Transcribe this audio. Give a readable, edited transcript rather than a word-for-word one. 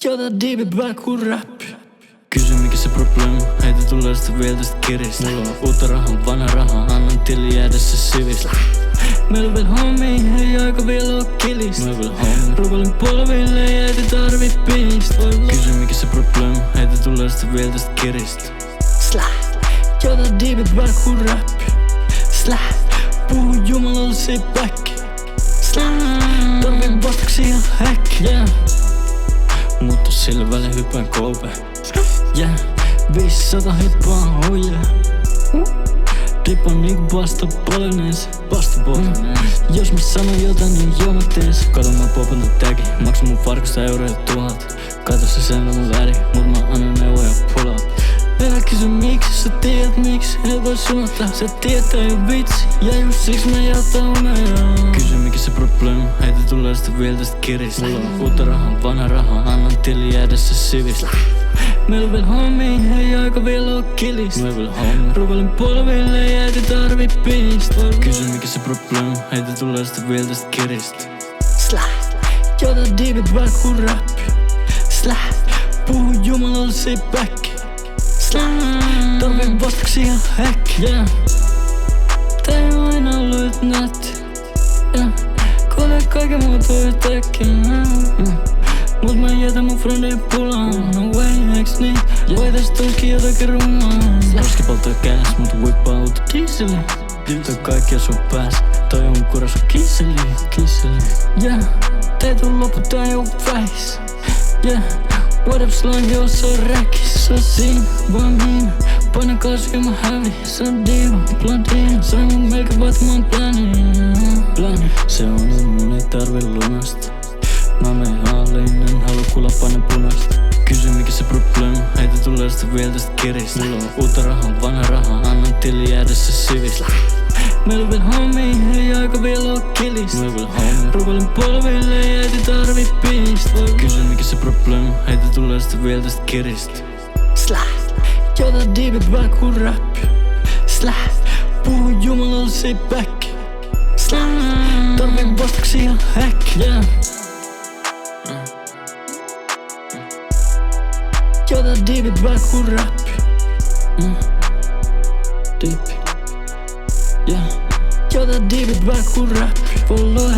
Jota diipipää kuin räppi. Kysy mikä se probleemi, heitä tulee sitä vielä tästä kiristä. Mulla on uutta rahaa, vanha rahaa, annan tili jäädä se sivistä. Meillä vielä homie, ei aika vielä oo kilistä. Rukoilin polville, ei tarvi pistä. Kysy mikä se probleemi, heitä tulee sitä vielä tästä kiristä. Jota diipipää kuin räppi. Puhu jumalalle se päkki. Tarvii vastaksi ihan häkki. Mutta sillä välin hyppään kolpe. 500 hippaa, oh yeah. Dippaan niinku pasta poloneensa. Jos mä sanon jotain, niin joo mä teen se. Kato mä popan tän tagin, maksan mun farkusta euroja 1000. Kato se sen on mun väri, mut mä annan neuvoja pull up. Älä kysy miksi, sä tiedät miksi, ei voi suuntaa. Sä tiedät ei oo vitsi, ja just siksi mä jätän unea. Kysy mikä se probleemi, heitä tulee sitä vielä tästä kiristä. Mulla on uutta rahaa, vanha rahaa, annan tili jäädä se sivistä. Meillä on vielä homie, ei aika vielä oo kilistä. Rukoilin polville, ei tarvi pistä. Kysy mikä se probleemi, heitä tulee sitä vielä tästä kiristä. Jota diipipää kuin räppi. Puhu jumalalle se päkki. Tarvii vastaksi ihan häkki. Tää ei oo aina ollut nätti. Kuulee kaiken muuta yhtäkkiä. Mut mä jätän mun frendeen pulaan. No way, eiks niin? Voitais tuiskin jotakin rumaa. Roski polttaa käs, mut whippaa uutta dieseli. Toi kaikki sun pääs, toi on kuras on kisseli. Tee tuu loppu, tää ei oo vähis. What up slime, joo se on räkis. Se on siinä, vaan minä. Paina kaasu ja mä hävi. Se on diva, blondine. Se on mun melkein vaat mä oon pläni. Se on mun ei tarvi lunasta. Mä menen halliin, en halua kuulla paine punasta. Kysy mikä se probleemi, heitä tulee sitä vielä tästä kiristä. Mulla on uutta rahaa, vanha rahaa, annan tili jäädä se sivistä. Meillä on vielä homie, ei aika vielä oo kilistä. Rukoilin polville, ei tarvi pistä. Kysy mikä se probleemi, heitä tulee sitä vielä tästä kiristä. Jota diipipää kuin räppi. Puhu jumalalle se päkki. Tarvii vastaksi ihan häkki. Jota diipipää kuin räppi. Jota diipipää kuin räppi. Voi lue.